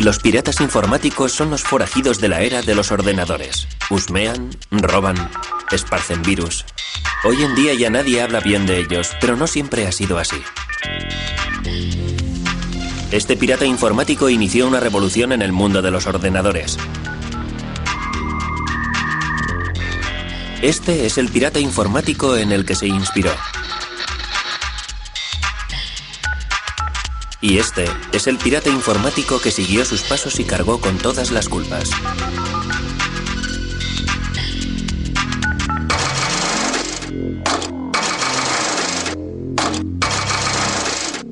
Los piratas informáticos son los forajidos de la era de los ordenadores. Husmean, roban, esparcen virus. Hoy en día ya nadie habla bien de ellos, pero no siempre ha sido así. Este pirata informático inició una revolución en el mundo de los ordenadores. Este es el pirata informático en el que se inspiró. Y este es el pirata informático que siguió sus pasos y cargó con todas las culpas.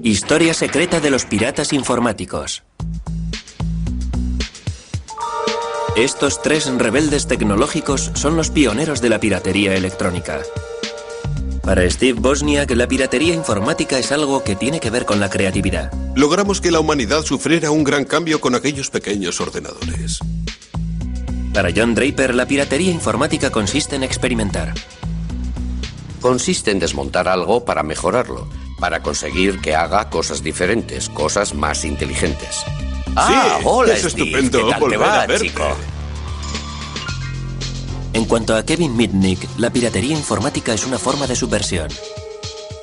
Historia secreta de los piratas informáticos. Estos tres rebeldes tecnológicos son los pioneros de la piratería electrónica. Para Steve Wozniak, la piratería informática es algo que tiene que ver con la creatividad. Logramos que la humanidad sufriera un gran cambio con aquellos pequeños ordenadores. Para John Draper, la piratería informática consiste en experimentar. Consiste en desmontar algo para mejorarlo, para conseguir que haga cosas diferentes, cosas más inteligentes. Hola, es Steve. estupendo ¿Qué tal volver te va, a verte? chico? En cuanto a Kevin Mitnick, la piratería informática es una forma de subversión.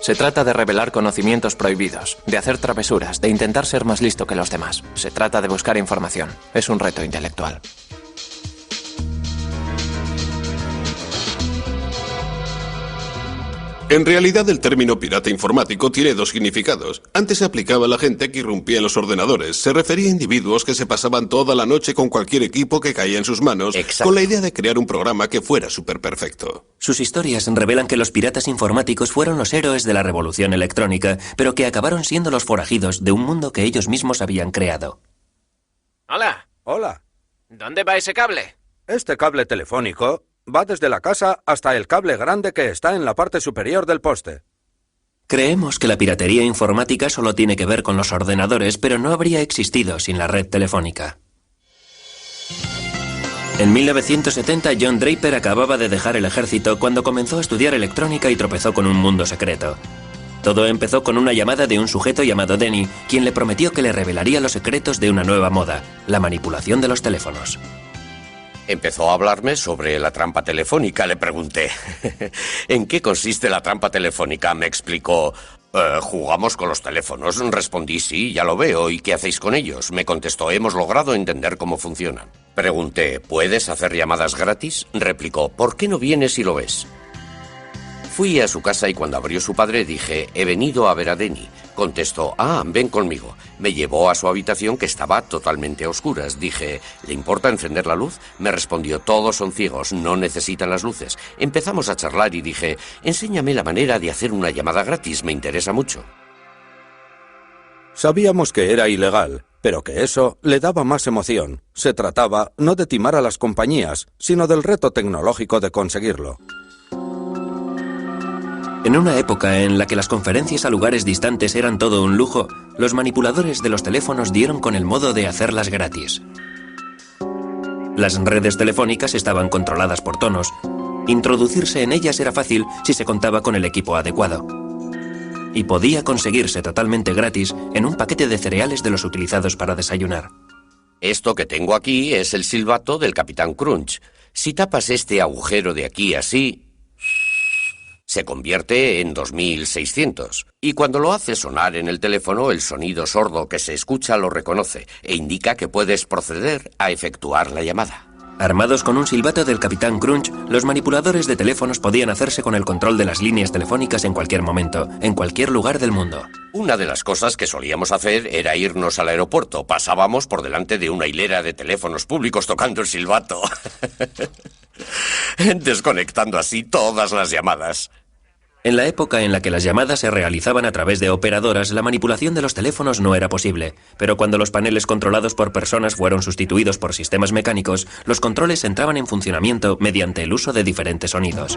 Se trata de revelar conocimientos prohibidos, de hacer travesuras, de intentar ser más listo que los demás. Se trata de buscar información. Es un reto intelectual. En realidad, el término pirata informático tiene dos significados. Antes se aplicaba a la gente que irrumpía en los ordenadores. Se refería a individuos que se pasaban toda la noche con cualquier equipo que caía en sus manos, Exacto, con la idea de crear un programa que fuera superperfecto. Sus historias revelan que los piratas informáticos fueron los héroes de la revolución electrónica, pero que acabaron siendo los forajidos de un mundo que ellos mismos habían creado. Hola. Hola. ¿Dónde va ese cable? Este cable telefónico va desde la casa hasta el cable grande que está en la parte superior del poste. Creemos que la piratería informática solo tiene que ver con los ordenadores, pero no habría existido sin la red telefónica. En 1970, John Draper acababa de dejar el ejército cuando comenzó a estudiar electrónica y tropezó con un mundo secreto. Todo empezó con una llamada de un sujeto llamado Denny, quien le prometió que le revelaría los secretos de una nueva moda, la manipulación de los teléfonos. Empezó a hablarme sobre la trampa telefónica. Le pregunté, ¿en qué consiste la trampa telefónica? Me explicó, jugamos con los teléfonos. Respondí, sí, ya lo veo. ¿Y qué hacéis con ellos? Me contestó, hemos logrado entender cómo funcionan. Pregunté, ¿puedes hacer llamadas gratis? Replicó, ¿por qué no vienes y lo ves? Fui a su casa y cuando abrió su padre dije, he venido a ver a Denny. Contestó, ven conmigo. Me llevó a su habitación que estaba totalmente a oscuras. Dije, ¿le importa encender la luz? Me respondió, todos son ciegos, no necesitan las luces. Empezamos a charlar y dije, enséñame la manera de hacer una llamada gratis, me interesa mucho. Sabíamos que era ilegal, pero que eso le daba más emoción. Se trataba no de timar a las compañías, sino del reto tecnológico de conseguirlo. En una época en la que las conferencias a lugares distantes eran todo un lujo, los manipuladores de los teléfonos dieron con el modo de hacerlas gratis. Las redes telefónicas estaban controladas por tonos. Introducirse en ellas era fácil si se contaba con el equipo adecuado. Y podía conseguirse totalmente gratis en un paquete de cereales de los utilizados para desayunar. Esto que tengo aquí es el silbato del Capitán Crunch. Si tapas este agujero de aquí así, se convierte en 2600. Y cuando lo hace sonar en el teléfono, el sonido sordo que se escucha lo reconoce e indica que puedes proceder a efectuar la llamada. Armados con un silbato del Capitán Crunch, los manipuladores de teléfonos podían hacerse con el control de las líneas telefónicas en cualquier momento, en cualquier lugar del mundo. Una de las cosas que solíamos hacer era irnos al aeropuerto. Pasábamos por delante de una hilera de teléfonos públicos tocando el silbato. Desconectando así todas las llamadas. En la época en la que las llamadas se realizaban a través de operadoras, la manipulación de los teléfonos no era posible. Pero cuando los paneles controlados por personas fueron sustituidos por sistemas mecánicos, los controles entraban en funcionamiento mediante el uso de diferentes sonidos.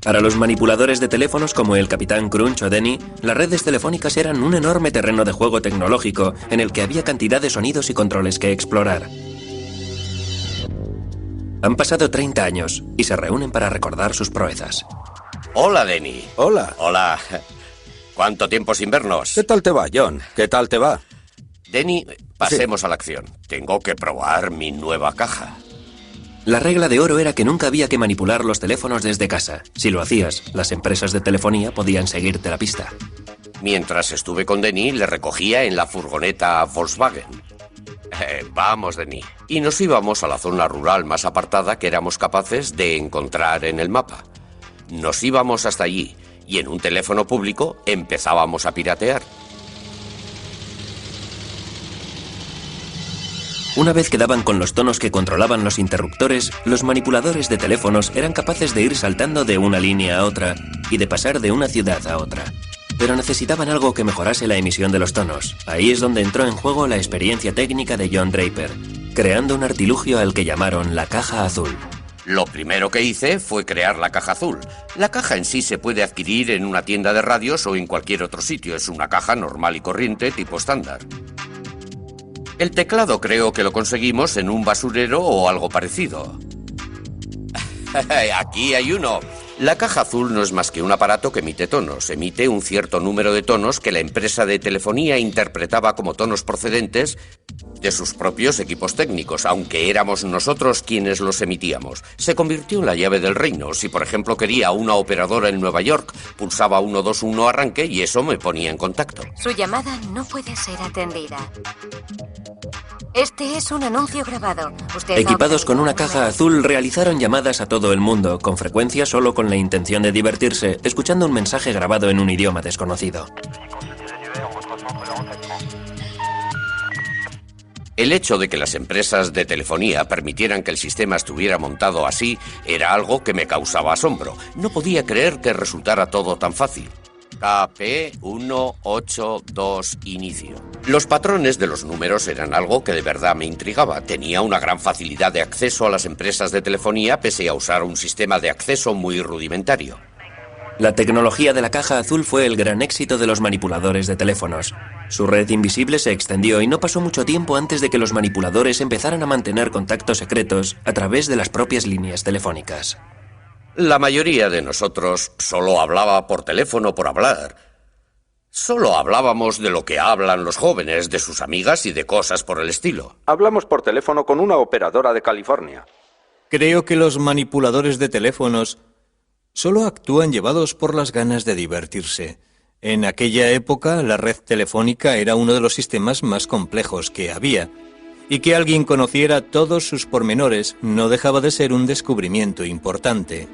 Para los manipuladores de teléfonos como el Capitán Crunch o Denny, las redes telefónicas eran un enorme terreno de juego tecnológico en el que había cantidad de sonidos y controles que explorar. Han pasado 30 años y se reúnen para recordar sus proezas. Hola, Denny. Hola. Hola. ¿Cuánto tiempo sin vernos? ¿Qué tal te va, John? ¿Qué tal te va? Denny, pasemos a la acción. Tengo que probar mi nueva caja. La regla de oro era que nunca había que manipular los teléfonos desde casa. Si lo hacías, las empresas de telefonía podían seguirte la pista. Mientras estuve con Denny, le recogía en la furgoneta Volkswagen. Vamos, Denny. Y nos íbamos a la zona rural más apartada que éramos capaces de encontrar en el mapa. Nos íbamos hasta allí y en un teléfono público empezábamos a piratear. Una vez que daban con los tonos que controlaban los interruptores, los manipuladores de teléfonos eran capaces de ir saltando de una línea a otra y de pasar de una ciudad a otra. Pero necesitaban algo que mejorase la emisión de los tonos. Ahí es donde entró en juego la experiencia técnica de John Draper, creando un artilugio al que llamaron la caja azul. Lo primero que hice fue crear la caja azul. La caja en sí se puede adquirir en una tienda de radios o en cualquier otro sitio. Es una caja normal y corriente tipo estándar. El teclado creo que lo conseguimos en un basurero o algo parecido. Aquí hay uno. La caja azul no es más que un aparato que emite tonos. Emite un cierto número de tonos que la empresa de telefonía interpretaba como tonos procedentes de sus propios equipos técnicos, aunque éramos nosotros quienes los emitíamos. Se convirtió en la llave del reino. Si, por ejemplo, quería una operadora en Nueva York, pulsaba 121 arranque y eso me ponía en contacto. Su llamada no puede ser atendida. Este es un anuncio grabado. Equipados con una caja azul, realizaron llamadas a todo el mundo, con frecuencia solo con la intención de divertirse, escuchando un mensaje grabado en un idioma desconocido. El hecho de que las empresas de telefonía permitieran que el sistema estuviera montado así era algo que me causaba asombro. No podía creer que resultara todo tan fácil. KP182 inicio. Los patrones de los números eran algo que de verdad me intrigaba. Tenía una gran facilidad de acceso a las empresas de telefonía pese a usar un sistema de acceso muy rudimentario. La tecnología de la caja azul fue el gran éxito de los manipuladores de teléfonos. Su red invisible se extendió y no pasó mucho tiempo antes de que los manipuladores empezaran a mantener contactos secretos a través de las propias líneas telefónicas. La mayoría de nosotros solo hablaba por teléfono por hablar. Solo hablábamos de lo que hablan los jóvenes, de sus amigas y de cosas por el estilo. Hablamos por teléfono con una operadora de California. Creo que los manipuladores de teléfonos solo actúan llevados por las ganas de divertirse. En aquella época, la red telefónica era uno de los sistemas más complejos que había, y que alguien conociera todos sus pormenores no dejaba de ser un descubrimiento importante.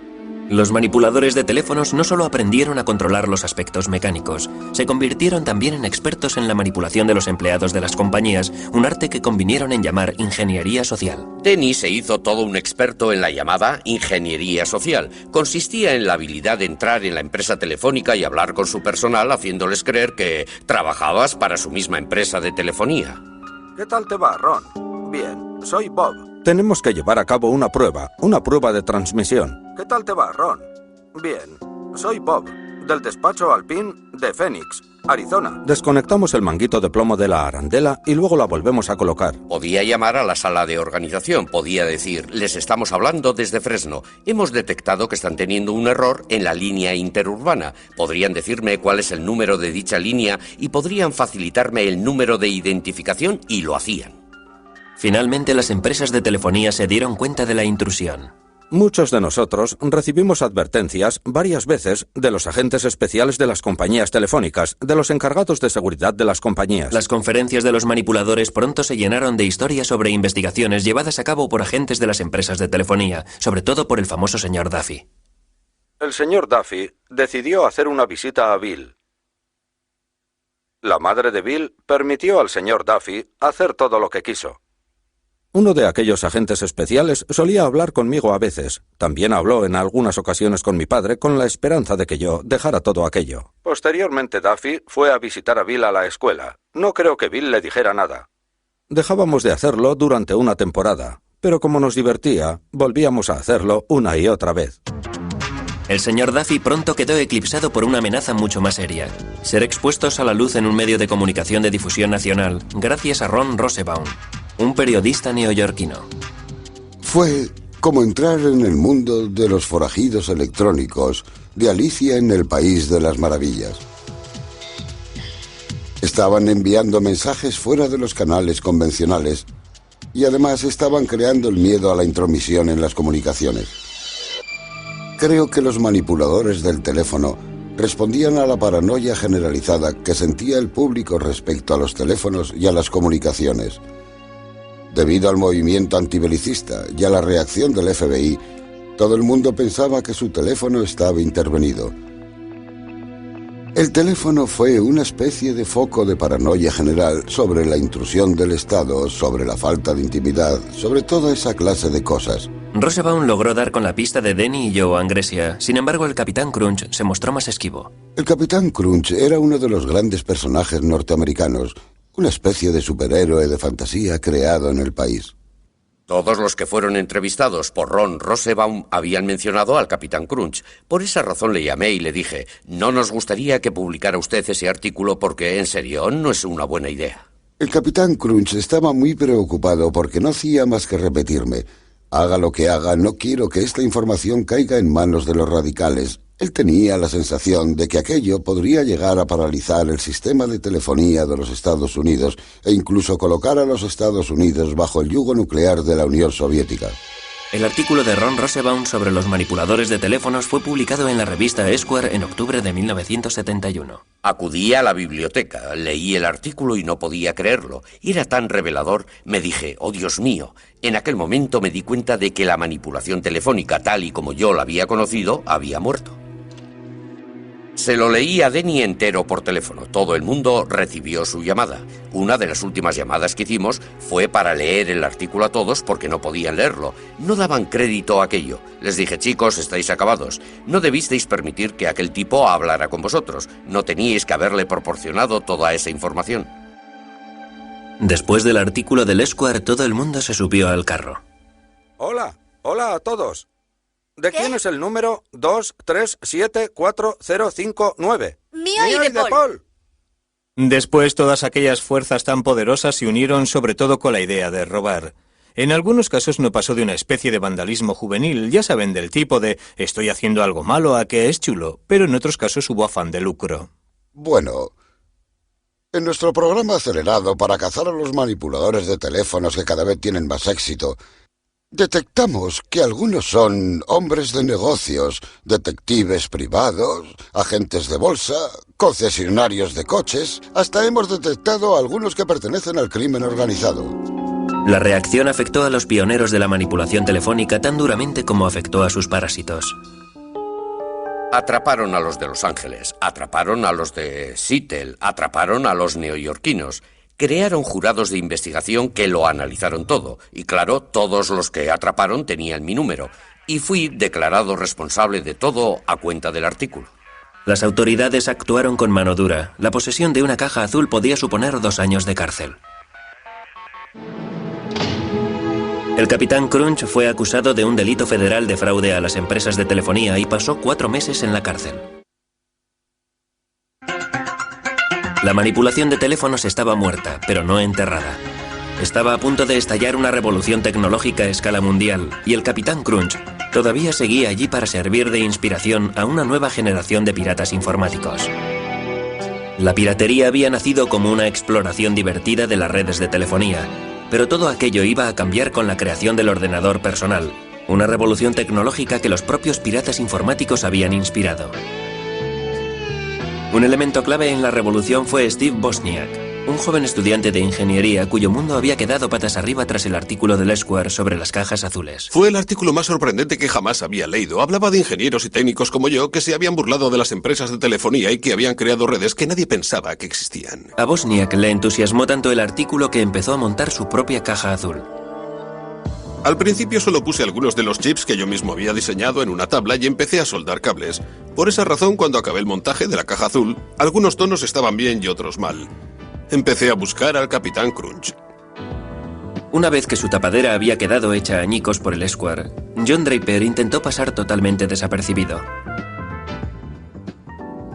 Los manipuladores de teléfonos no solo aprendieron a controlar los aspectos mecánicos, se convirtieron también en expertos en la manipulación de los empleados de las compañías, un arte que convinieron en llamar ingeniería social. Denny se hizo todo un experto en la llamada ingeniería social. Consistía en la habilidad de entrar en la empresa telefónica y hablar con su personal haciéndoles creer que trabajabas para su misma empresa de telefonía. ¿Qué tal te va, Ron? Bien, soy Bob. Tenemos que llevar a cabo una prueba de transmisión. ¿Qué tal te va, Ron? Bien, soy Bob, del despacho Alpine de Phoenix, Arizona. Desconectamos el manguito de plomo de la arandela y luego la volvemos a colocar. Podía llamar a la sala de organización, podía decir, les estamos hablando desde Fresno. Hemos detectado que están teniendo un error en la línea interurbana. Podrían decirme cuál es el número de dicha línea y podrían facilitarme el número de identificación y lo hacían. Finalmente, las empresas de telefonía se dieron cuenta de la intrusión. Muchos de nosotros recibimos advertencias varias veces de los agentes especiales de las compañías telefónicas, de los encargados de seguridad de las compañías. Las conferencias de los manipuladores pronto se llenaron de historias sobre investigaciones llevadas a cabo por agentes de las empresas de telefonía, sobre todo por el famoso señor Duffy. El señor Duffy decidió hacer una visita a Bill. La madre de Bill permitió al señor Duffy hacer todo lo que quiso. Uno de aquellos agentes especiales solía hablar conmigo a veces. También habló en algunas ocasiones con mi padre con la esperanza de que yo dejara todo aquello. Posteriormente, Duffy fue a visitar a Bill a la escuela. No creo que Bill le dijera nada. Dejábamos de hacerlo durante una temporada, pero como nos divertía, volvíamos a hacerlo una y otra vez. El señor Duffy pronto quedó eclipsado por una amenaza mucho más seria: ser expuestos a la luz en un medio de comunicación de difusión nacional, gracias a Ron Rosenbaum, un periodista neoyorquino. Fue como entrar en el mundo de los forajidos electrónicos de Alicia en el País de las Maravillas. Estaban enviando mensajes fuera de los canales convencionales y además estaban creando el miedo a la intromisión en las comunicaciones. Creo que los manipuladores del teléfono respondían a la paranoia generalizada que sentía el público respecto a los teléfonos y a las comunicaciones. Debido al movimiento antibelicista y a la reacción del FBI, todo el mundo pensaba que su teléfono estaba intervenido. El teléfono fue una especie de foco de paranoia general sobre la intrusión del Estado, sobre la falta de intimidad, sobre toda esa clase de cosas. Rosenbaum logró dar con la pista de Denny y Joe Angresia. Sin embargo, el Capitán Crunch se mostró más esquivo. El Capitán Crunch era uno de los grandes personajes norteamericanos, una especie de superhéroe de fantasía creado en el país. Todos los que fueron entrevistados por Ron Rosenbaum habían mencionado al Capitán Crunch. Por esa razón le llamé y le dije, no nos gustaría que publicara usted ese artículo porque, en serio, no es una buena idea. El Capitán Crunch estaba muy preocupado porque no hacía más que repetirme, haga lo que haga, no quiero que esta información caiga en manos de los radicales. Él tenía la sensación de que aquello podría llegar a paralizar el sistema de telefonía de los Estados Unidos e incluso colocar a los Estados Unidos bajo el yugo nuclear de la Unión Soviética. El artículo de Ron Rosenbaum sobre los manipuladores de teléfonos fue publicado en la revista Esquire en octubre de 1971. Acudí a la biblioteca, leí el artículo y no podía creerlo. Era tan revelador, me dije, oh Dios mío. En aquel momento me di cuenta de que la manipulación telefónica, tal y como yo la había conocido, había muerto. Se lo leí a Denny entero por teléfono. Todo el mundo recibió su llamada. Una de las últimas llamadas que hicimos fue para leer el artículo a todos porque no podían leerlo. No daban crédito a aquello. Les dije, chicos, estáis acabados. No debisteis permitir que aquel tipo hablara con vosotros. No teníais que haberle proporcionado toda esa información. Después del artículo del Esquire, todo el mundo se subió al carro. Hola a todos. ¿De quién es el número 2374059? Mío y de Paul. Después, todas aquellas fuerzas tan poderosas se unieron sobre todo con la idea de robar. En algunos casos no pasó de una especie de vandalismo juvenil, ya saben, del tipo de estoy haciendo algo malo a que es chulo, pero en otros casos hubo afán de lucro. Bueno, en nuestro programa acelerado para cazar a los manipuladores de teléfonos que cada vez tienen más éxito, detectamos que algunos son hombres de negocios, detectives privados, agentes de bolsa, concesionarios de coches. Hasta hemos detectado a algunos que pertenecen al crimen organizado. La reacción afectó a los pioneros de la manipulación telefónica tan duramente como afectó a sus parásitos. Atraparon a los de Los Ángeles, atraparon a los de Seattle, atraparon a los neoyorquinos. Crearon jurados de investigación que lo analizaron todo. Y claro, todos los que atraparon tenían mi número. Y fui declarado responsable de todo a cuenta del artículo. Las autoridades actuaron con mano dura. La posesión de una caja azul podía suponer 2 años de cárcel. El Capitán Crunch fue acusado de un delito federal de fraude a las empresas de telefonía y pasó 4 meses en la cárcel. La manipulación de teléfonos estaba muerta, pero no enterrada. Estaba a punto de estallar una revolución tecnológica a escala mundial, y el Capitán Crunch todavía seguía allí para servir de inspiración a una nueva generación de piratas informáticos. La piratería había nacido como una exploración divertida de las redes de telefonía, pero todo aquello iba a cambiar con la creación del ordenador personal, una revolución tecnológica que los propios piratas informáticos habían inspirado. Un elemento clave en la revolución fue Steve Wozniak, un joven estudiante de ingeniería cuyo mundo había quedado patas arriba tras el artículo del Esquire sobre las cajas azules. Fue el artículo más sorprendente que jamás había leído. Hablaba de ingenieros y técnicos como yo que se habían burlado de las empresas de telefonía y que habían creado redes que nadie pensaba que existían. A Wozniak le entusiasmó tanto el artículo que empezó a montar su propia caja azul. Al principio solo puse algunos de los chips que yo mismo había diseñado en una tabla y empecé a soldar cables. Por esa razón, cuando acabé el montaje de la caja azul, algunos tonos estaban bien y otros mal. Empecé a buscar al Capitán Crunch. Una vez que su tapadera había quedado hecha añicos por el Esquire, John Draper intentó pasar totalmente desapercibido.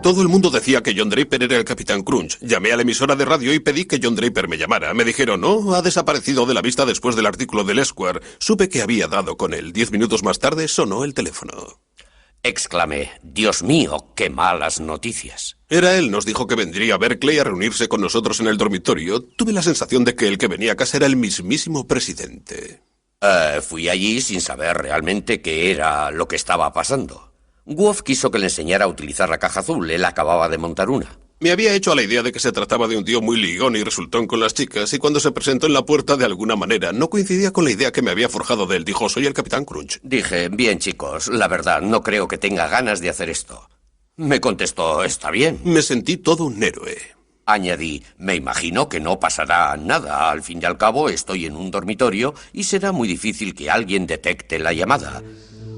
Todo el mundo decía que John Draper era el Capitán Crunch. Llamé a la emisora de radio y pedí que John Draper me llamara. Me dijeron, no, ha desaparecido de la vista después del artículo del Esquire. Supe que había dado con él. 10 minutos más tarde sonó el teléfono. Exclamé, Dios mío, qué malas noticias. Era él, nos dijo que vendría a Berkeley a reunirse con nosotros en el dormitorio. Tuve la sensación de que el que venía a casa era el mismísimo presidente. Fui allí sin saber realmente qué era lo que estaba pasando. Wolf quiso que le enseñara a utilizar la caja azul, él acababa de montar una. Me había hecho a la idea de que se trataba de un tío muy ligón y resultón con las chicas, y cuando se presentó en la puerta de alguna manera no coincidía con la idea que me había forjado de él. Dijo, soy el Capitán Crunch. Dije, bien chicos, la verdad, no creo que tenga ganas de hacer esto. Me contestó, está bien. Me sentí todo un héroe. Añadí, me imagino que no pasará nada. Al fin y al cabo, estoy en un dormitorio y será muy difícil que alguien detecte la llamada.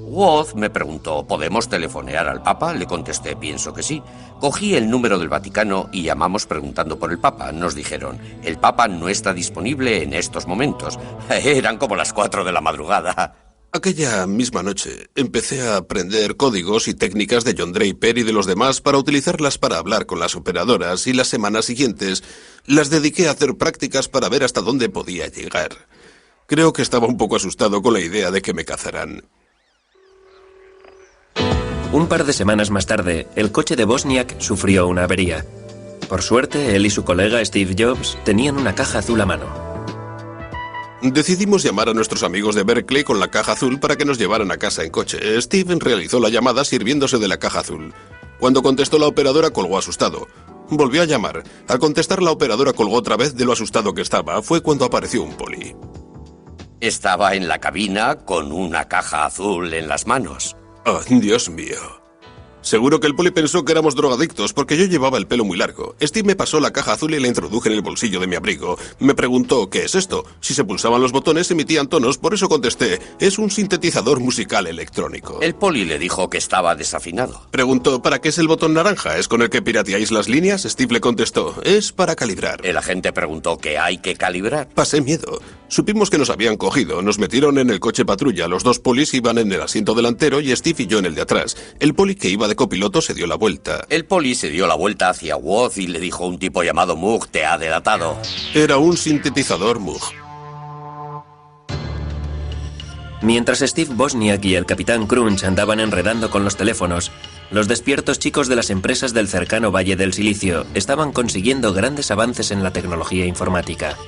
Woz me preguntó, ¿podemos telefonear al Papa? Le contesté, pienso que sí. Cogí el número del Vaticano y llamamos preguntando por el Papa. Nos dijeron, el Papa no está disponible en estos momentos. Eran como las 4 de la madrugada. Aquella misma noche empecé a aprender códigos y técnicas de John Draper y de los demás para utilizarlas para hablar con las operadoras, y las semanas siguientes las dediqué a hacer prácticas para ver hasta dónde podía llegar. Creo que estaba un poco asustado con la idea de que me cazaran. Un par de semanas más tarde, el coche de Wozniak sufrió una avería. Por suerte, él y su colega Steve Jobs tenían una caja azul a mano. Decidimos llamar a nuestros amigos de Berkeley con la caja azul para que nos llevaran a casa en coche. Steve realizó la llamada sirviéndose de la caja azul. Cuando contestó la operadora, colgó asustado. Volvió a llamar. Al contestar, la operadora colgó otra vez de lo asustado que estaba. Fue cuando apareció un poli. Estaba en la cabina con una caja azul en las manos. Oh, Dios mío. Seguro que el poli pensó que éramos drogadictos porque yo llevaba el pelo muy largo. Steve me pasó la caja azul y la introduje en el bolsillo de mi abrigo. Me preguntó, ¿qué es esto? Si se pulsaban los botones emitían tonos, por eso contesté, es un sintetizador musical electrónico. El poli le dijo que estaba desafinado. Preguntó, ¿para qué es el botón naranja? ¿Es con el que pirateáis las líneas? Steve le contestó, es para calibrar. El agente preguntó, ¿qué hay que calibrar? Pasé miedo. Supimos que nos habían cogido, nos metieron en el coche patrulla. Los dos polis iban en el asiento delantero y Steve y yo en el de atrás. El poli que iba de copiloto se dio la vuelta. El poli se dio la vuelta hacia Woz y le dijo, un tipo llamado Moog te ha delatado. Era un sintetizador Moog. Mientras Steve Wozniak y el Capitán Crunch andaban enredando con los teléfonos, los despiertos chicos de las empresas del cercano Valle del Silicio estaban consiguiendo grandes avances en la tecnología informática.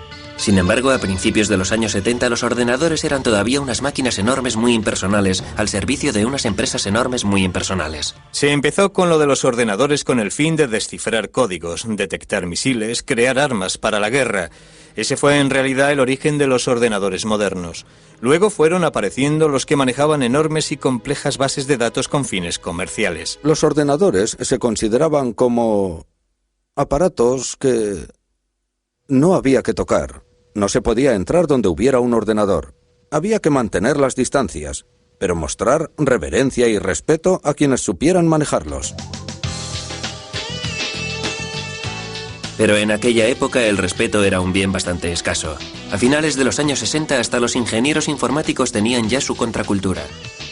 Sin embargo, a principios de los años 70 los ordenadores eran todavía unas máquinas enormes muy impersonales al servicio de unas empresas enormes muy impersonales. Se empezó con lo de los ordenadores con el fin de descifrar códigos, detectar misiles, crear armas para la guerra. Ese fue en realidad el origen de los ordenadores modernos. Luego fueron apareciendo los que manejaban enormes y complejas bases de datos con fines comerciales. Los ordenadores se consideraban como aparatos que no había que tocar. No se podía entrar donde hubiera un ordenador. Había que mantener las distancias, pero mostrar reverencia y respeto a quienes supieran manejarlos. Pero en aquella época el respeto era un bien bastante escaso. A finales de los años 60 hasta los ingenieros informáticos tenían ya su contracultura.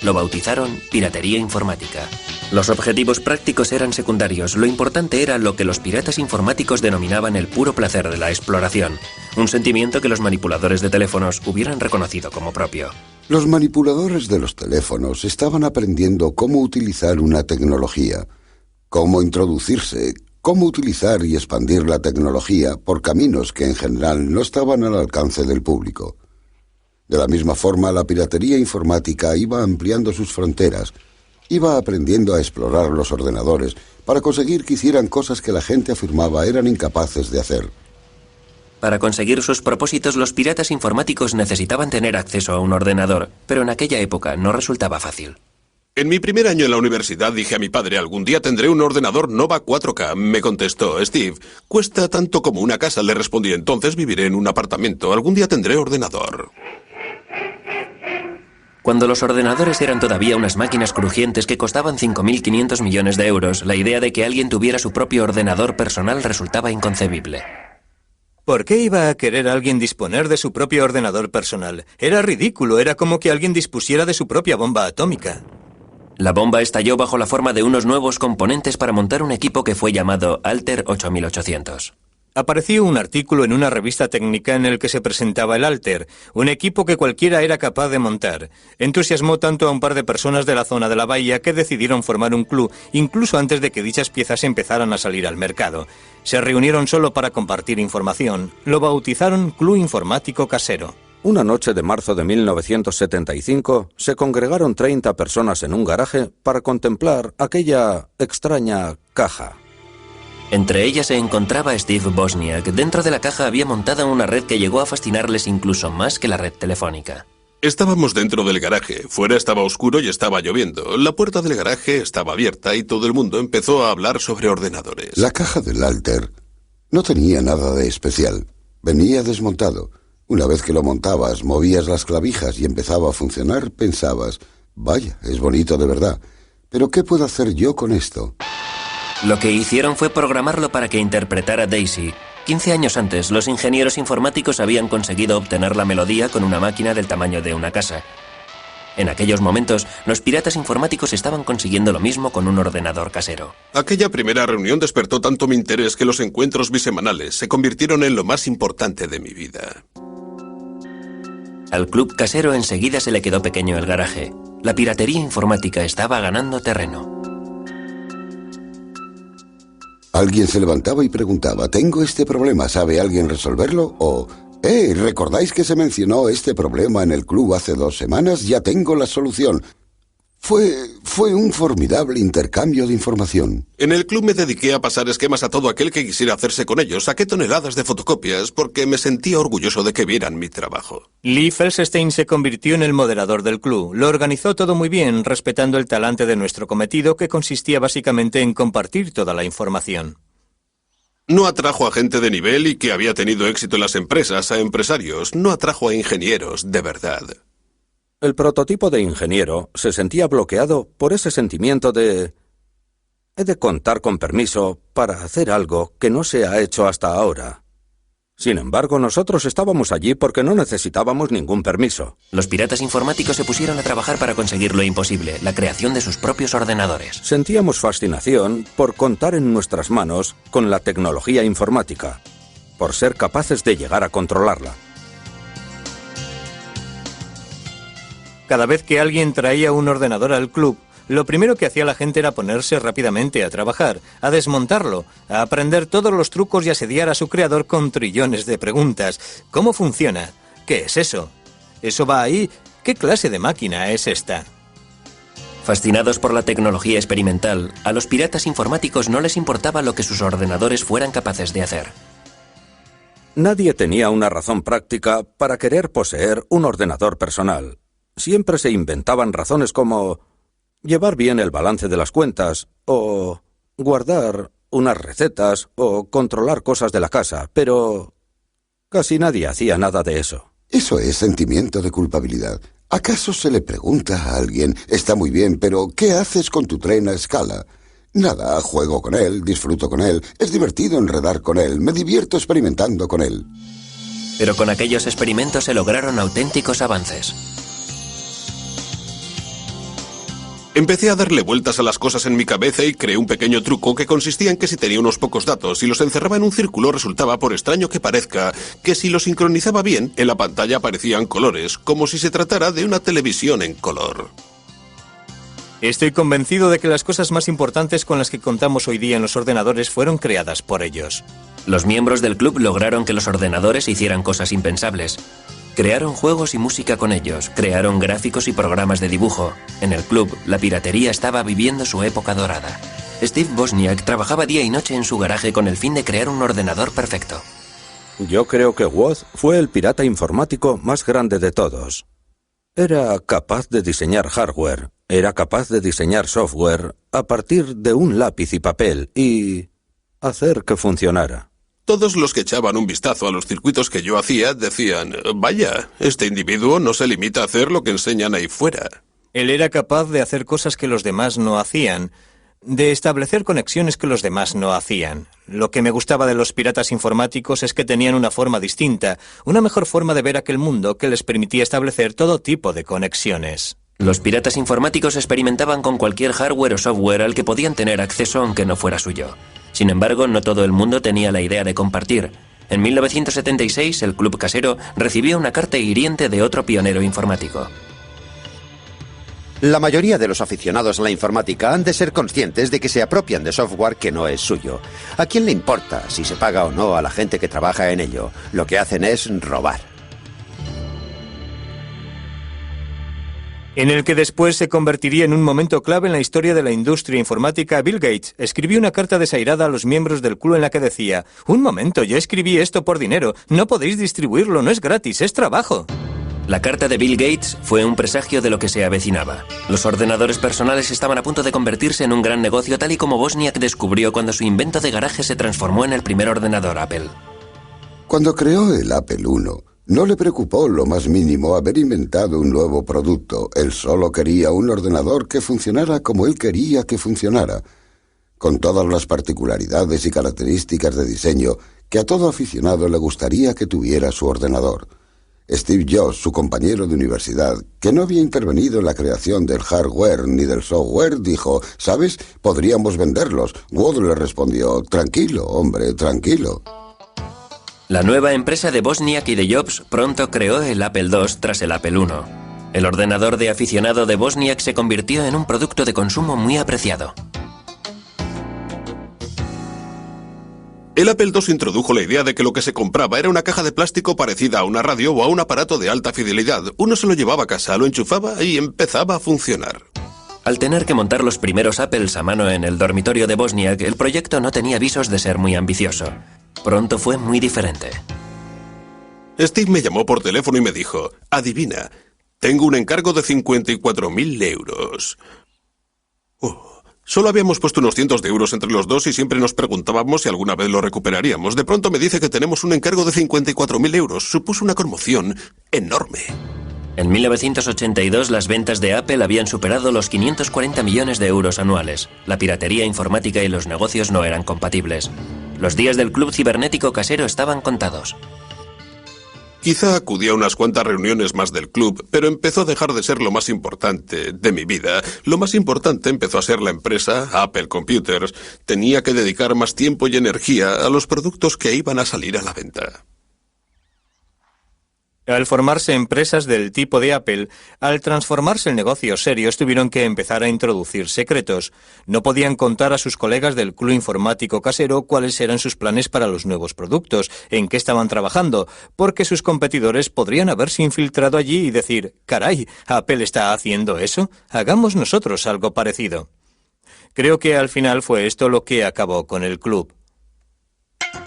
Lo bautizaron piratería informática. Los objetivos prácticos eran secundarios, lo importante era lo que los piratas informáticos denominaban el puro placer de la exploración, un sentimiento que los manipuladores de teléfonos hubieran reconocido como propio. Los manipuladores de los teléfonos estaban aprendiendo cómo utilizar una tecnología, cómo introducirse, cómo utilizar y expandir la tecnología por caminos que en general no estaban al alcance del público. De la misma forma, la piratería informática iba ampliando sus fronteras, iba aprendiendo a explorar los ordenadores para conseguir que hicieran cosas que la gente afirmaba eran incapaces de hacer. Para conseguir sus propósitos, los piratas informáticos necesitaban tener acceso a un ordenador, pero en aquella época no resultaba fácil. En mi primer año en la universidad dije a mi padre, algún día tendré un ordenador Nova 4K. Me contestó, Steve, cuesta tanto como una casa. Le respondí, entonces viviré en un apartamento. Algún día tendré ordenador. Cuando los ordenadores eran todavía unas máquinas crujientes que costaban 5.500 millones de euros, la idea de que alguien tuviera su propio ordenador personal resultaba inconcebible. ¿Por qué iba a querer alguien disponer de su propio ordenador personal? Era ridículo, era como que alguien dispusiera de su propia bomba atómica. La bomba estalló bajo la forma de unos nuevos componentes para montar un equipo que fue llamado Altair 8800. Apareció un artículo en una revista técnica en el que se presentaba el Alter, un equipo que cualquiera era capaz de montar. Entusiasmó tanto a un par de personas de la zona de la bahía que decidieron formar un club, incluso antes de que dichas piezas empezaran a salir al mercado. Se reunieron solo para compartir información. Lo bautizaron Club Informático Casero. Una noche de marzo de 1975 se congregaron 30 personas en un garaje para contemplar aquella extraña caja. Entre ellas se encontraba Steve Wozniak. Dentro de la caja había montada una red que llegó a fascinarles incluso más que la red telefónica. Estábamos dentro del garaje. Fuera estaba oscuro y estaba lloviendo. La puerta del garaje estaba abierta y todo el mundo empezó a hablar sobre ordenadores. La caja del Alter no tenía nada de especial. Venía desmontado. Una vez que lo montabas, movías las clavijas y empezaba a funcionar, pensabas, vaya, es bonito de verdad. Pero ¿qué puedo hacer yo con esto? Lo que hicieron fue programarlo para que interpretara Daisy. 15 años antes, los ingenieros informáticos habían conseguido obtener la melodía con una máquina del tamaño de una casa. En aquellos momentos, los piratas informáticos estaban consiguiendo lo mismo con un ordenador casero. Aquella primera reunión despertó tanto mi interés que los encuentros bisemanales se convirtieron en lo más importante de mi vida. Al club casero enseguida se le quedó pequeño el garaje. La piratería informática estaba ganando terreno. Alguien se levantaba y preguntaba, ¿tengo este problema? ¿Sabe alguien resolverlo? O, ¿recordáis que se mencionó este problema en el club hace 2 semanas? Ya tengo la solución. Fue un formidable intercambio de información. En el club me dediqué a pasar esquemas a todo aquel que quisiera hacerse con ellos. Saqué toneladas de fotocopias porque me sentía orgulloso de que vieran mi trabajo. Lee Felsenstein se convirtió en el moderador del club. Lo organizó todo muy bien, respetando el talante de nuestro cometido, que consistía básicamente en compartir toda la información. No atrajo a gente de nivel y que había tenido éxito en las empresas, a empresarios. No atrajo a ingenieros, de verdad. El prototipo de ingeniero se sentía bloqueado por ese sentimiento de... he de contar con permiso para hacer algo que no se ha hecho hasta ahora. Sin embargo, nosotros estábamos allí porque no necesitábamos ningún permiso. Los piratas informáticos se pusieron a trabajar para conseguir lo imposible, la creación de sus propios ordenadores. Sentíamos fascinación por contar en nuestras manos con la tecnología informática, por ser capaces de llegar a controlarla. Cada vez que alguien traía un ordenador al club, lo primero que hacía la gente era ponerse rápidamente a trabajar, a desmontarlo, a aprender todos los trucos y asediar a su creador con trillones de preguntas. ¿Cómo funciona? ¿Qué es eso? ¿Eso va ahí? ¿Qué clase de máquina es esta? Fascinados por la tecnología experimental, a los piratas informáticos no les importaba lo que sus ordenadores fueran capaces de hacer. Nadie tenía una razón práctica para querer poseer un ordenador personal. Siempre se inventaban razones como llevar bien el balance de las cuentas, o guardar unas recetas, o controlar cosas de la casa, pero casi nadie hacía nada de eso. Eso es sentimiento de culpabilidad. ¿Acaso se le pregunta a alguien, está muy bien, pero ¿qué haces con tu tren a escala? Nada, juego con él, disfruto con él, es divertido enredar con él, me divierto experimentando con él. Pero con aquellos experimentos se lograron auténticos avances. Empecé a darle vueltas a las cosas en mi cabeza y creé un pequeño truco que consistía en que si tenía unos pocos datos y los encerraba en un círculo, resultaba, por extraño que parezca, que si los sincronizaba bien, en la pantalla aparecían colores, como si se tratara de una televisión en color. Estoy convencido de que las cosas más importantes con las que contamos hoy día en los ordenadores fueron creadas por ellos. Los miembros del club lograron que los ordenadores hicieran cosas impensables. Crearon juegos y música con ellos, crearon gráficos y programas de dibujo. En el club, la piratería estaba viviendo su época dorada. Steve Wozniak trabajaba día y noche en su garaje con el fin de crear un ordenador perfecto. Yo creo que Woz fue el pirata informático más grande de todos. Era capaz de diseñar hardware, era capaz de diseñar software a partir de un lápiz y papel y hacer que funcionara. Todos los que echaban un vistazo a los circuitos que yo hacía decían, vaya, este individuo no se limita a hacer lo que enseñan ahí fuera. Él era capaz de hacer cosas que los demás no hacían, de establecer conexiones que los demás no hacían. Lo que me gustaba de los piratas informáticos es que tenían una forma distinta, una mejor forma de ver aquel mundo que les permitía establecer todo tipo de conexiones. Los piratas informáticos experimentaban con cualquier hardware o software al que podían tener acceso aunque no fuera suyo. Sin embargo, no todo el mundo tenía la idea de compartir. En 1976, el Club Casero recibió una carta hiriente de otro pionero informático. La mayoría de los aficionados a la informática han de ser conscientes de que se apropian de software que no es suyo. ¿A quién le importa si se paga o no a la gente que trabaja en ello? Lo que hacen es robar. En el que después se convertiría en un momento clave en la historia de la industria informática, Bill Gates escribió una carta desairada a los miembros del club en la que decía: «Un momento, yo escribí esto por dinero, no podéis distribuirlo, no es gratis, es trabajo». La carta de Bill Gates fue un presagio de lo que se avecinaba. Los ordenadores personales estaban a punto de convertirse en un gran negocio, tal y como Wozniak descubrió cuando su invento de garaje se transformó en el primer ordenador Apple. Cuando creó el Apple I, no le preocupó lo más mínimo haber inventado un nuevo producto. Él solo quería un ordenador que funcionara como él quería que funcionara, con todas las particularidades y características de diseño que a todo aficionado le gustaría que tuviera su ordenador. Steve Jobs, su compañero de universidad, que no había intervenido en la creación del hardware ni del software, dijo: «¿Sabes? Podríamos venderlos». Wood le respondió: «Tranquilo, hombre, tranquilo». La nueva empresa de Wozniak y de Jobs pronto creó el Apple II tras el Apple I. El ordenador de aficionado de Wozniak se convirtió en un producto de consumo muy apreciado. El Apple II introdujo la idea de que lo que se compraba era una caja de plástico parecida a una radio o a un aparato de alta fidelidad. Uno se lo llevaba a casa, lo enchufaba y empezaba a funcionar. Al tener que montar los primeros Apples a mano en el dormitorio de Wozniak, el proyecto no tenía visos de ser muy ambicioso. Pronto fue muy diferente. Steve me llamó por teléfono y me dijo: «Adivina, tengo un encargo de 54.000 euros». Solo habíamos puesto unos cientos de euros entre los dos y siempre nos preguntábamos si alguna vez lo recuperaríamos. De pronto me dice que tenemos un encargo de 54.000 euros. Supuso una conmoción enorme. En 1982 las ventas de Apple habían superado los 540 millones de euros anuales. La piratería informática y los negocios no eran compatibles. Los días del club cibernético casero estaban contados. Quizá acudí a unas cuantas reuniones más del club, pero empezó a dejar de ser lo más importante de mi vida. Lo más importante empezó a ser la empresa, Apple Computers. Tenía que dedicar más tiempo y energía a los productos que iban a salir a la venta. Al formarse empresas del tipo de Apple, al transformarse en negocios serios, tuvieron que empezar a introducir secretos. No podían contar a sus colegas del club informático casero cuáles eran sus planes para los nuevos productos, en qué estaban trabajando, porque sus competidores podrían haberse infiltrado allí y decir: «Caray, ¿Apple está haciendo eso? Hagamos nosotros algo parecido». Creo que al final fue esto lo que acabó con el club.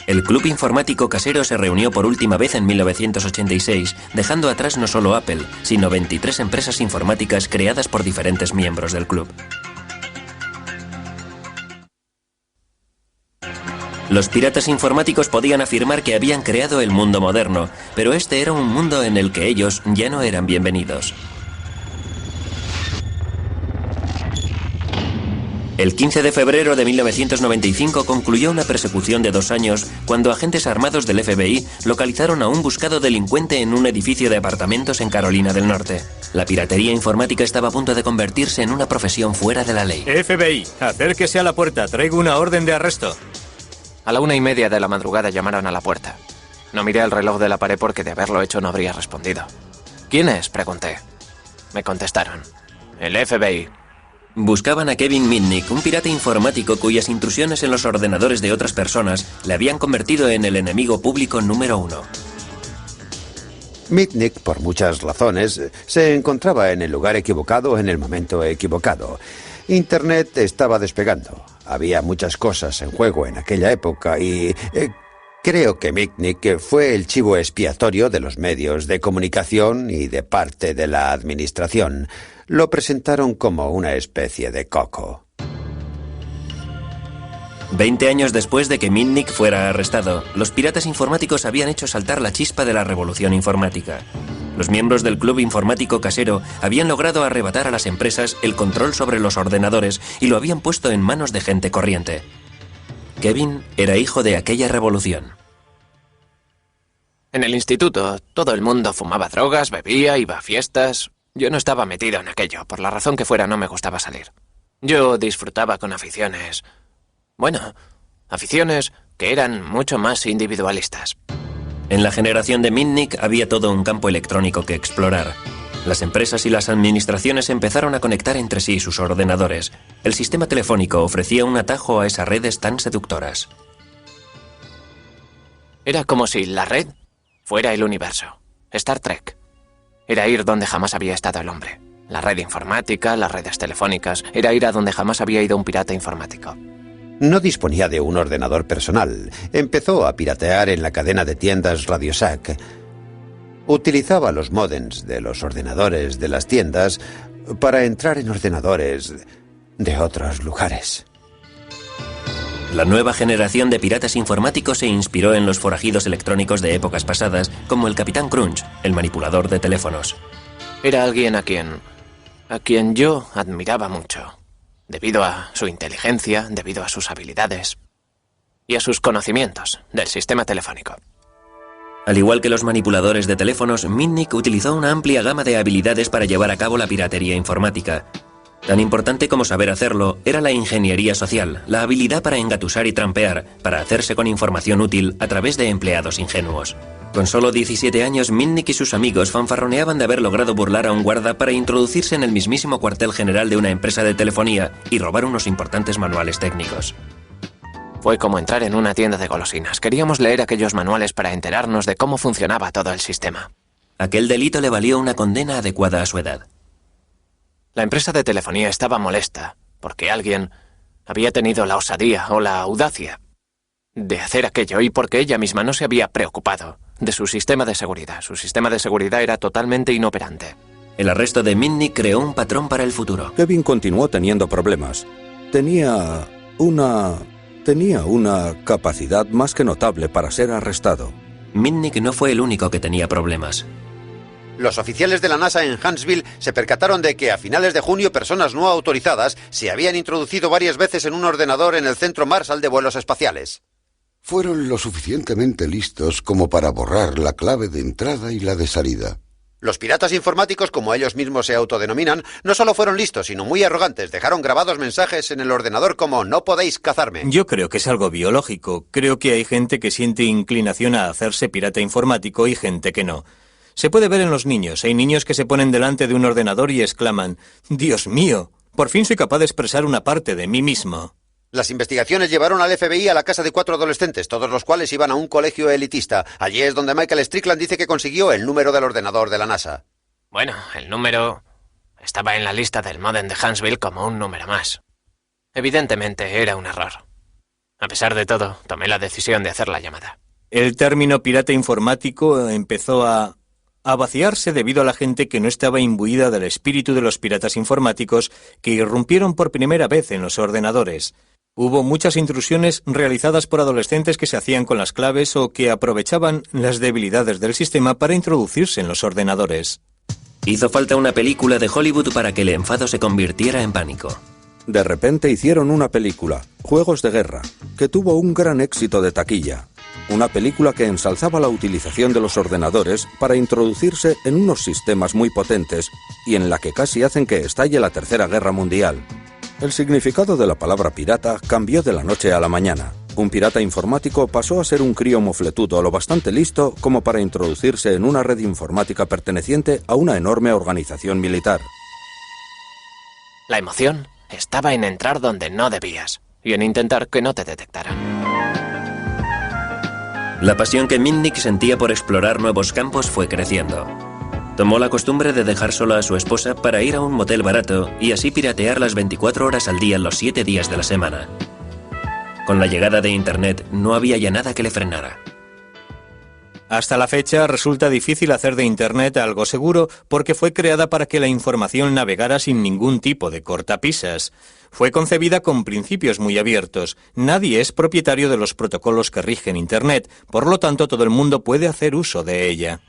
El club informático casero se reunió por última vez en 1986, dejando atrás no solo Apple, sino 23 empresas informáticas creadas por diferentes miembros del club. Los piratas informáticos podían afirmar que habían creado el mundo moderno, pero este era un mundo en el que ellos ya no eran bienvenidos. El 15 de febrero de 1995 concluyó una persecución de 2 años cuando agentes armados del FBI localizaron a un buscado delincuente en un edificio de apartamentos en Carolina del Norte. La piratería informática estaba a punto de convertirse en una profesión fuera de la ley. FBI, acérquese a la puerta, traigo una orden de arresto. A la 1:30 de la madrugada llamaron a la puerta. No miré el reloj de la pared porque de haberlo hecho no habría respondido. ¿Quién es?, pregunté. Me contestaron: el FBI. Buscaban a Kevin Mitnick, un pirata informático cuyas intrusiones en los ordenadores de otras personas le habían convertido en el enemigo público número 1. Mitnick, por muchas razones, se encontraba en el lugar equivocado en el momento equivocado. Internet estaba despegando. Había muchas cosas en juego en aquella época y creo que Mitnick fue el chivo expiatorio de los medios de comunicación y de parte de la administración. Lo presentaron como una especie de coco. 20 años después de que Mitnick fuera arrestado, los piratas informáticos habían hecho saltar la chispa de la revolución informática. Los miembros del club informático casero habían logrado arrebatar a las empresas el control sobre los ordenadores y lo habían puesto en manos de gente corriente. Kevin era hijo de aquella revolución. En el instituto, todo el mundo fumaba drogas, bebía, iba a fiestas. Yo no estaba metido en aquello. Por la razón que fuera, no me gustaba salir. Yo disfrutaba con aficiones... Bueno, aficiones que eran mucho más individualistas. En la generación de Mitnick había todo un campo electrónico que explorar. Las empresas y las administraciones empezaron a conectar entre sí sus ordenadores. El sistema telefónico ofrecía un atajo a esas redes tan seductoras. Era como si la red fuera el universo. Star Trek. Era ir donde jamás había estado el hombre. La red informática, las redes telefónicas. Era ir a donde jamás había ido un pirata informático. No disponía de un ordenador personal. Empezó a piratear en la cadena de tiendas Radio Shack. Utilizaba los módems de los ordenadores de las tiendas para entrar en ordenadores de otros lugares. La nueva generación de piratas informáticos se inspiró en los forajidos electrónicos de épocas pasadas, como el Capitán Crunch, el manipulador de teléfonos. Era alguien a quien yo admiraba mucho, debido a su inteligencia, debido a sus habilidades y a sus conocimientos del sistema telefónico. Al igual que los manipuladores de teléfonos, Mitnick utilizó una amplia gama de habilidades para llevar a cabo la piratería informática. Tan importante como saber hacerlo era la ingeniería social, la habilidad para engatusar y trampear, para hacerse con información útil a través de empleados ingenuos. Con solo 17 años, Mitnick y sus amigos fanfarroneaban de haber logrado burlar a un guarda para introducirse en el mismísimo cuartel general de una empresa de telefonía y robar unos importantes manuales técnicos. Fue como entrar en una tienda de golosinas. Queríamos leer aquellos manuales para enterarnos de cómo funcionaba todo el sistema. Aquel delito le valió una condena adecuada a su edad. La empresa de telefonía estaba molesta porque alguien había tenido la osadía o la audacia de hacer aquello y porque ella misma no se había preocupado de su sistema de seguridad. Su sistema de seguridad era totalmente inoperante. El arresto de Mitnick creó un patrón para el futuro. Kevin continuó teniendo problemas. Tenía una capacidad más que notable para ser arrestado. Mitnick no fue el único que tenía problemas. Los oficiales de la NASA en Huntsville se percataron de que a finales de junio personas no autorizadas se habían introducido varias veces en un ordenador en el Centro Marshall de Vuelos Espaciales. Fueron lo suficientemente listos como para borrar la clave de entrada y la de salida. Los piratas informáticos, como ellos mismos se autodenominan, no solo fueron listos, sino muy arrogantes. Dejaron grabados mensajes en el ordenador como «No podéis cazarme». Yo creo que es algo biológico. Creo que hay gente que siente inclinación a hacerse pirata informático y gente que no. Se puede ver en los niños. Hay niños que se ponen delante de un ordenador y exclaman «Dios mío, por fin soy capaz de expresar una parte de mí mismo». Las investigaciones llevaron al FBI a la casa de 4 adolescentes, todos los cuales iban a un colegio elitista. Allí es donde Michael Strickland dice que consiguió el número del ordenador de la NASA. Bueno, el número estaba en la lista del módem de Huntsville como un número más. Evidentemente era un error. A pesar de todo, tomé la decisión de hacer la llamada. El término pirata informático empezó a vaciarse debido a la gente que no estaba imbuida del espíritu de los piratas informáticos que irrumpieron por primera vez en los ordenadores. Hubo muchas intrusiones realizadas por adolescentes que se hacían con las claves o que aprovechaban las debilidades del sistema para introducirse en los ordenadores. Hizo falta una película de Hollywood para que el enfado se convirtiera en pánico. De repente hicieron una película, Juegos de Guerra, que tuvo un gran éxito de taquilla. Una película que ensalzaba la utilización de los ordenadores para introducirse en unos sistemas muy potentes y en la que casi hacen que estalle la Tercera Guerra Mundial. El significado de la palabra pirata cambió de la noche a la mañana. Un pirata informático pasó a ser un crío mofletudo lo bastante listo como para introducirse en una red informática perteneciente a una enorme organización militar. La emoción estaba en entrar donde no debías y en intentar que no te detectaran. La pasión que Mitnick sentía por explorar nuevos campos fue creciendo. Tomó la costumbre de dejar sola a su esposa para ir a un motel barato y así piratear las 24 horas al día los 7 días de la semana. Con la llegada de Internet no había ya nada que le frenara. Hasta la fecha resulta difícil hacer de Internet algo seguro porque fue creada para que la información navegara sin ningún tipo de cortapisas. Fue concebida con principios muy abiertos. Nadie es propietario de los protocolos que rigen Internet, por lo tanto todo el mundo puede hacer uso de ella.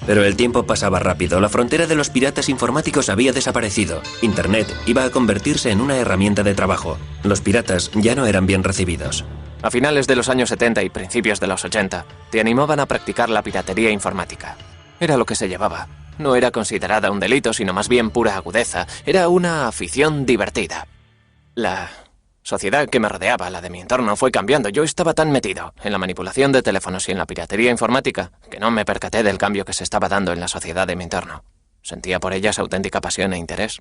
Pero el tiempo pasaba rápido. La frontera de los piratas informáticos había desaparecido. Internet iba a convertirse en una herramienta de trabajo. Los piratas ya no eran bien recibidos. A finales de los años 70 y principios de los 80, te animaban a practicar la piratería informática. Era lo que se llevaba. no era considerada un delito, sino más bien pura agudeza. Era una afición divertida. La sociedad que me rodeaba, la de mi entorno, fue cambiando. Yo estaba tan metido en la manipulación de teléfonos y en la piratería informática que no me percaté del cambio que se estaba dando en la sociedad de mi entorno. Sentía por ellas auténtica pasión e interés.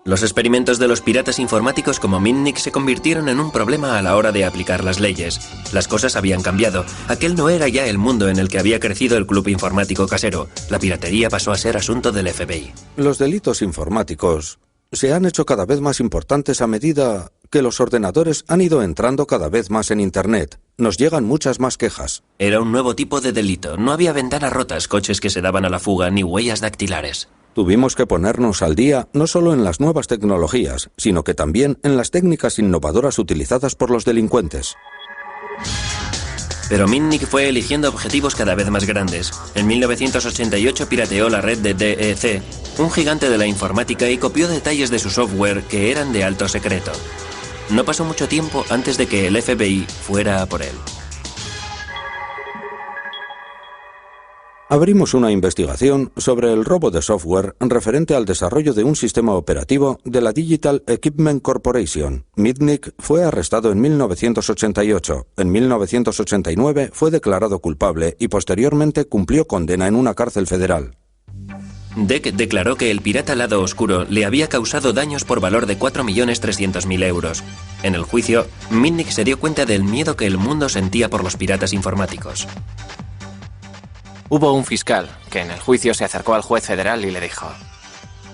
Los experimentos de los piratas informáticos como Mitnick se convirtieron en un problema a la hora de aplicar las leyes. Las cosas habían cambiado. Aquel no era ya el mundo en el que había crecido el club informático casero. La piratería pasó a ser asunto del FBI. Los delitos informáticos se han hecho cada vez más importantes a medida que los ordenadores han ido entrando cada vez más en Internet. Nos llegan muchas más quejas. Era un nuevo tipo de delito. No había ventanas rotas, coches que se daban a la fuga, ni huellas dactilares. Tuvimos que ponernos al día no solo en las nuevas tecnologías, sino que también en las técnicas innovadoras utilizadas por los delincuentes. Pero Mitnick fue eligiendo objetivos cada vez más grandes. En 1988 pirateó la red de DEC, un gigante de la informática, y copió detalles de su software que eran de alto secreto. No pasó mucho tiempo antes de que el FBI fuera a por él. Abrimos una investigación sobre el robo de software referente al desarrollo de un sistema operativo de la Digital Equipment Corporation. Mitnick fue arrestado en 1988. En 1989 fue declarado culpable y posteriormente cumplió condena en una cárcel federal. DEC declaró que el pirata Lado Oscuro le había causado daños por valor de 4.300.000 euros. En el juicio, Mitnick se dio cuenta del miedo que el mundo sentía por los piratas informáticos. Hubo un fiscal que en el juicio se acercó al juez federal y le dijo: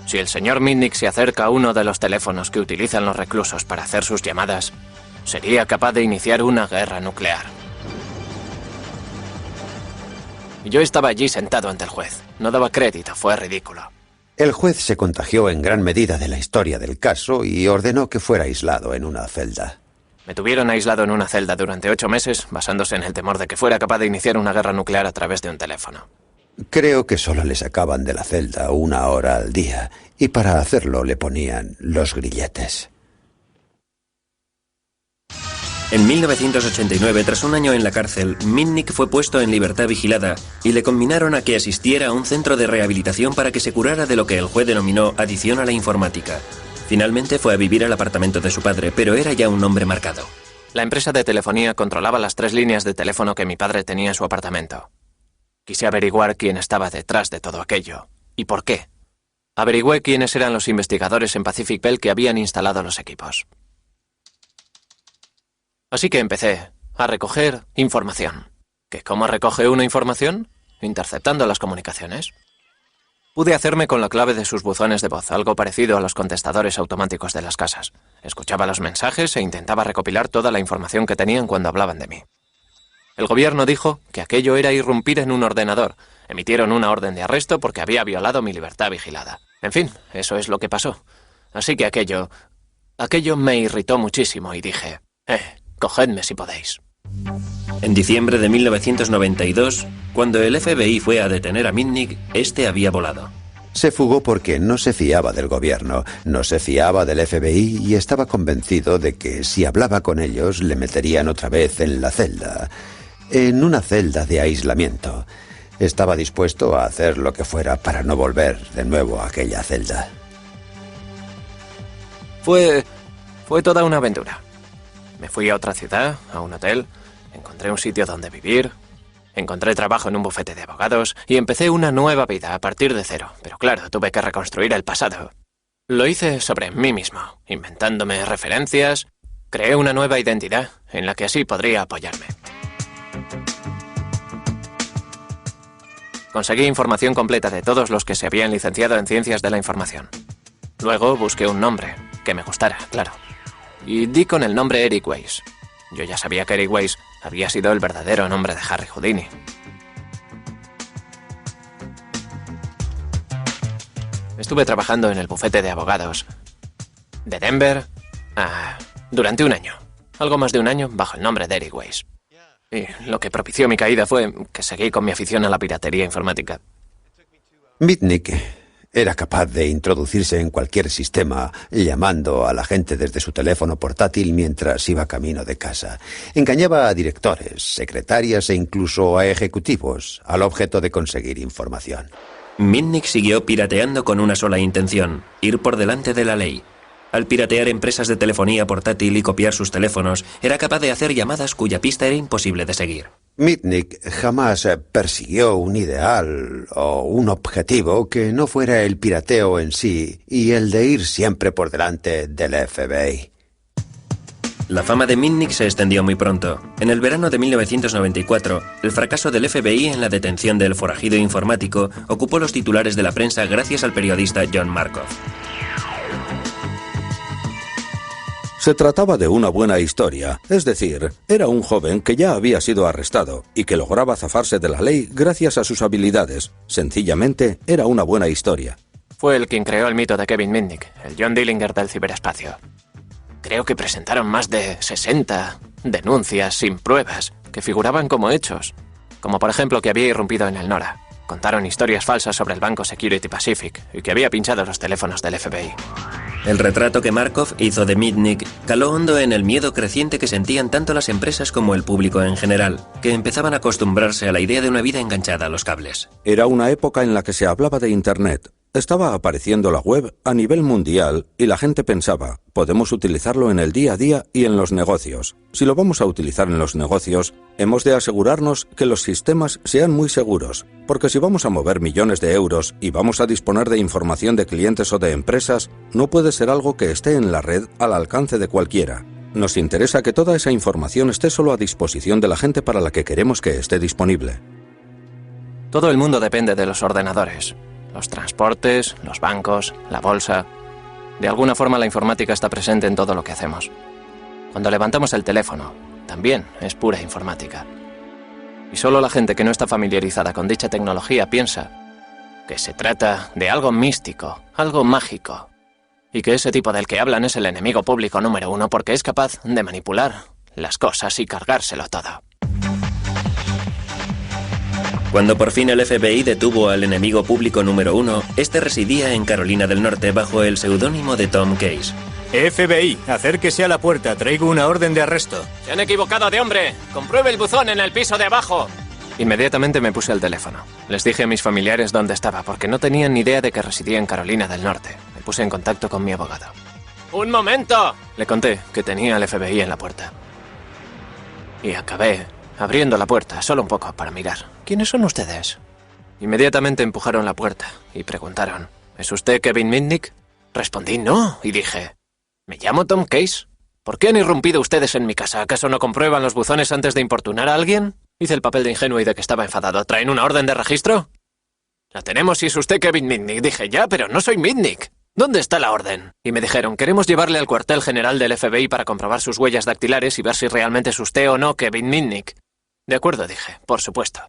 si el señor Mitnick se acerca a uno de los teléfonos que utilizan los reclusos para hacer sus llamadas, sería capaz de iniciar una guerra nuclear. Yo estaba allí sentado ante el juez. No daba crédito, fue ridículo. El juez se contagió en gran medida de la historia del caso y ordenó que fuera aislado en una celda. Me tuvieron aislado en una celda durante 8 meses, basándose en el temor de que fuera capaz de iniciar una guerra nuclear a través de un teléfono. Creo que solo le sacaban de la celda 1 hora al día, y para hacerlo le ponían los grilletes. En 1989, tras un año en la cárcel, Mitnick fue puesto en libertad vigilada y le conminaron a que asistiera a un centro de rehabilitación para que se curara de lo que el juez denominó adicción a la informática. Finalmente fue a vivir al apartamento de su padre, pero era ya un hombre marcado. La empresa de telefonía controlaba las 3 líneas de teléfono que mi padre tenía en su apartamento. Quise averiguar quién estaba detrás de todo aquello y por qué. Averigüé quiénes eran los investigadores en Pacific Bell que habían instalado los equipos. Así que empecé a recoger información. ¿Que cómo recoge uno información? Interceptando las comunicaciones. Pude hacerme con la clave de sus buzones de voz, algo parecido a los contestadores automáticos de las casas. Escuchaba los mensajes e intentaba recopilar toda la información que tenían cuando hablaban de mí. El gobierno dijo que aquello era irrumpir en un ordenador. Emitieron una orden de arresto porque había violado mi libertad vigilada. En fin, eso es lo que pasó. Así que aquello me irritó muchísimo y dije: cogedme si podéis. En diciembre de 1992, cuando el FBI fue a detener a Mitnick, este había volado. Se fugó porque no se fiaba del gobierno, no se fiaba del FBI y estaba convencido de que si hablaba con ellos le meterían otra vez en la celda, en una celda de aislamiento. Estaba dispuesto a hacer lo que fuera para no volver de nuevo a aquella celda. Fue toda una aventura. Me fui a otra ciudad, a un hotel, encontré un sitio donde vivir, encontré trabajo en un bufete de abogados y empecé una nueva vida a partir de cero. Pero claro, tuve que reconstruir el pasado. Lo hice sobre mí mismo, inventándome referencias. Creé una nueva identidad en la que así podría apoyarme. Conseguí información completa de todos los que se habían licenciado en Ciencias de la Información. Luego busqué un nombre que me gustara, claro. Y di con el nombre Eric Weiss. Yo ya sabía que Eric Weiss había sido el verdadero nombre de Harry Houdini. Estuve trabajando en el bufete de abogados de Denver durante un año. Algo más de un año bajo el nombre de Eric Weiss. Y lo que propició mi caída fue que seguí con mi afición a la piratería informática. Mitnick era capaz de introducirse en cualquier sistema llamando a la gente desde su teléfono portátil mientras iba camino de casa. Engañaba a directores, secretarias e incluso a ejecutivos al objeto de conseguir información. Mitnick siguió pirateando con una sola intención: ir por delante de la ley. Al piratear empresas de telefonía portátil y copiar sus teléfonos, era capaz de hacer llamadas cuya pista era imposible de seguir. Mitnick jamás persiguió un ideal o un objetivo que no fuera el pirateo en sí y el de ir siempre por delante del FBI. La fama de Mitnick se extendió muy pronto. En el verano de 1994, el fracaso del FBI en la detención del forajido informático ocupó los titulares de la prensa gracias al periodista John Markoff. Se trataba de una buena historia, es decir, era un joven que ya había sido arrestado y que lograba zafarse de la ley gracias a sus habilidades. Sencillamente, era una buena historia. Fue el quien creó el mito de Kevin Mitnick, el John Dillinger del ciberespacio. Creo que presentaron más de 60 denuncias sin pruebas que figuraban como hechos, como por ejemplo que había irrumpido en el Nora. Contaron historias falsas sobre el banco Security Pacific y que había pinchado los teléfonos del FBI. El retrato que Markoff hizo de Mitnick caló hondo en el miedo creciente que sentían tanto las empresas como el público en general, que empezaban a acostumbrarse a la idea de una vida enganchada a los cables. Era una época en la que se hablaba de Internet. Estaba apareciendo la web a nivel mundial y la gente pensaba, podemos utilizarlo en el día a día y en los negocios. Si lo vamos a utilizar en los negocios, hemos de asegurarnos que los sistemas sean muy seguros, porque si vamos a mover millones de euros y vamos a disponer de información de clientes o de empresas, no puede ser algo que esté en la red al alcance de cualquiera. Nos interesa que toda esa información esté solo a disposición de la gente para la que queremos que esté disponible. Todo el mundo depende de los ordenadores. Los transportes, los bancos, la bolsa. De alguna forma la informática está presente en todo lo que hacemos. Cuando levantamos el teléfono, también es pura informática. Y solo la gente que no está familiarizada con dicha tecnología piensa que se trata de algo místico, algo mágico, y que ese tipo del que hablan es el enemigo público número 1 porque es capaz de manipular las cosas y cargárselo todo. Cuando por fin el FBI detuvo al enemigo público número 1, este residía en Carolina del Norte bajo el seudónimo de Tom Case. FBI, acérquese a la puerta, traigo una orden de arresto. Se han equivocado de hombre. Compruebe el buzón en el piso de abajo. Inmediatamente me puse el teléfono. Les dije a mis familiares dónde estaba, porque no tenían ni idea de que residía en Carolina del Norte. Me puse en contacto con mi abogado. ¡Un momento! Le conté que tenía al FBI en la puerta. Y acabé abriendo la puerta, solo un poco, para mirar. ¿Quiénes son ustedes? Inmediatamente empujaron la puerta y preguntaron, ¿es usted Kevin Mitnick? Respondí no y dije, ¿me llamo Tom Case? ¿Por qué han irrumpido ustedes en mi casa? ¿Acaso no comprueban los buzones antes de importunar a alguien? Hice el papel de ingenuo y de que estaba enfadado. ¿Traen una orden de registro? La tenemos si es usted Kevin Mitnick. Dije, ya, pero no soy Mitnick. ¿Dónde está la orden? Y me dijeron, queremos llevarle al cuartel general del FBI para comprobar sus huellas dactilares y ver si realmente es usted o no Kevin Mitnick. De acuerdo, dije, por supuesto.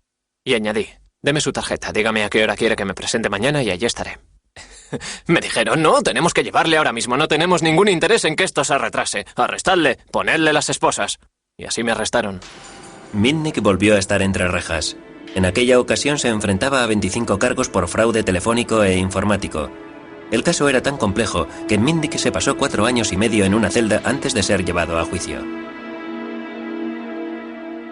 Y añadí, deme su tarjeta, dígame a qué hora quiere que me presente mañana y allí estaré. Me dijeron, no, tenemos que llevarle ahora mismo, no tenemos ningún interés en que esto se retrase. Arrestadle, ponedle las esposas. Y así me arrestaron. Mitnick volvió a estar entre rejas. En aquella ocasión se enfrentaba a 25 cargos por fraude telefónico e informático. El caso era tan complejo que Mitnick se pasó 4 años y medio en una celda antes de ser llevado a juicio.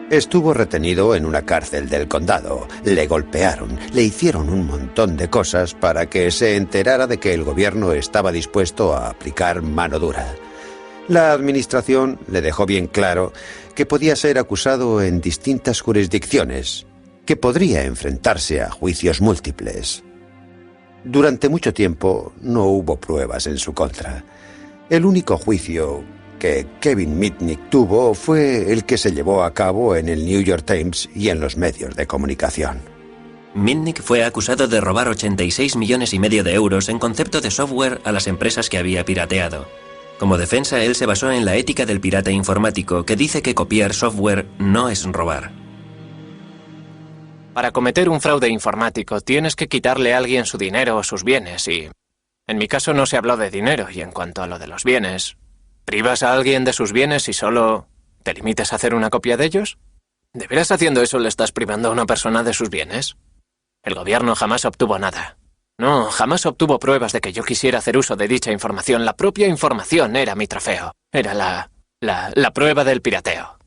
Estuvo retenido en una cárcel del condado. Le golpearon, le hicieron un montón de cosas para que se enterara de que el gobierno estaba dispuesto a aplicar mano dura. La administración le dejó bien claro que podía ser acusado en distintas jurisdicciones, que podría enfrentarse a juicios múltiples. Durante mucho tiempo no hubo pruebas en su contra. El único juicio que Kevin Mitnick tuvo fue el que se llevó a cabo en el New York Times y en los medios de comunicación. Mitnick fue acusado de robar 86,5 millones de euros en concepto de software a las empresas que había pirateado. Como defensa, él se basó en la ética del pirata informático, que dice que copiar software no es robar. Para cometer un fraude informático tienes que quitarle a alguien su dinero o sus bienes y... En mi caso no se habló de dinero y en cuanto a lo de los bienes... ¿Privas a alguien de sus bienes y solo te limites a hacer una copia de ellos? ¿De veras haciendo eso le estás privando a una persona de sus bienes? El gobierno jamás obtuvo nada. No, jamás obtuvo pruebas de que yo quisiera hacer uso de dicha información. La propia información era mi trofeo. Era la prueba del pirateo.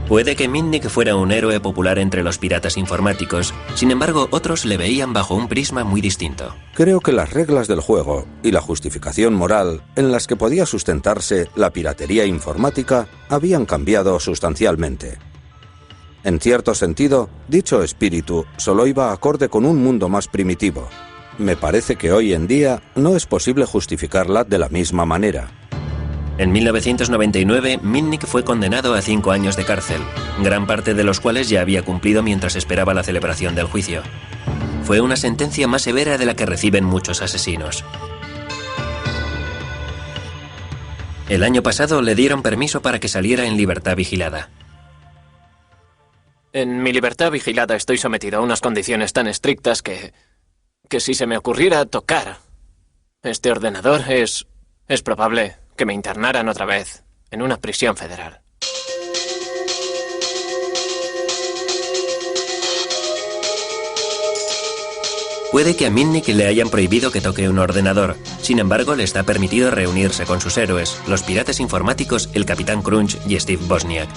Puede que Mitnick fuera un héroe popular entre los piratas informáticos, sin embargo, otros le veían bajo un prisma muy distinto. Creo que las reglas del juego y la justificación moral en las que podía sustentarse la piratería informática habían cambiado sustancialmente. En cierto sentido, dicho espíritu solo iba acorde con un mundo más primitivo. Me parece que hoy en día no es posible justificarla de la misma manera. En 1999, Mitnick fue condenado a 5 años de cárcel, gran parte de los cuales ya había cumplido mientras esperaba la celebración del juicio. Fue una sentencia más severa de la que reciben muchos asesinos. El año pasado le dieron permiso para que saliera en libertad vigilada. En mi libertad vigilada estoy sometido a unas condiciones tan estrictas que si se me ocurriera tocar este ordenador es probable que me internaran otra vez en una prisión federal. Puede que a Mitnick le hayan prohibido que toque un ordenador. Sin embargo, le está permitido reunirse con sus héroes, los piratas informáticos, el Capitán Crunch y Steve Wozniak.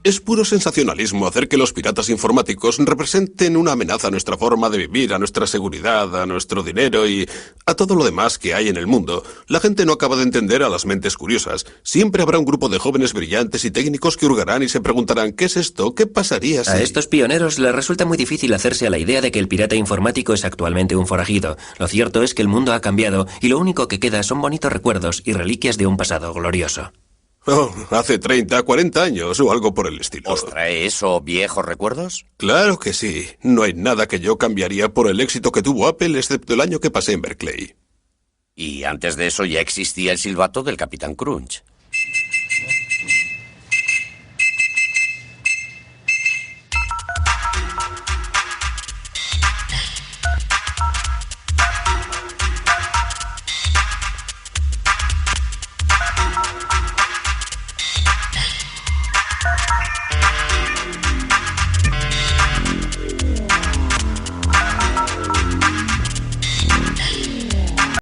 Es puro sensacionalismo hacer que los piratas informáticos representen una amenaza a nuestra forma de vivir, a nuestra seguridad, a nuestro dinero y a todo lo demás que hay en el mundo. La gente no acaba de entender a las mentes curiosas. Siempre habrá un grupo de jóvenes brillantes y técnicos que hurgarán y se preguntarán ¿qué es esto? ¿Qué pasaría si...? A estos pioneros les resulta muy difícil hacerse a la idea de que el pirata informático es actualmente un forajido. Lo cierto es que el mundo ha cambiado y lo único que queda son bonitos recuerdos y reliquias de un pasado glorioso. Oh, hace 30, 40 años o algo por el estilo. ¿Os trae eso viejos recuerdos? Claro que sí. No hay nada que yo cambiaría por el éxito que tuvo Apple, excepto el año que pasé en Berkeley. Y antes de eso ya existía el silbato del Capitán Crunch.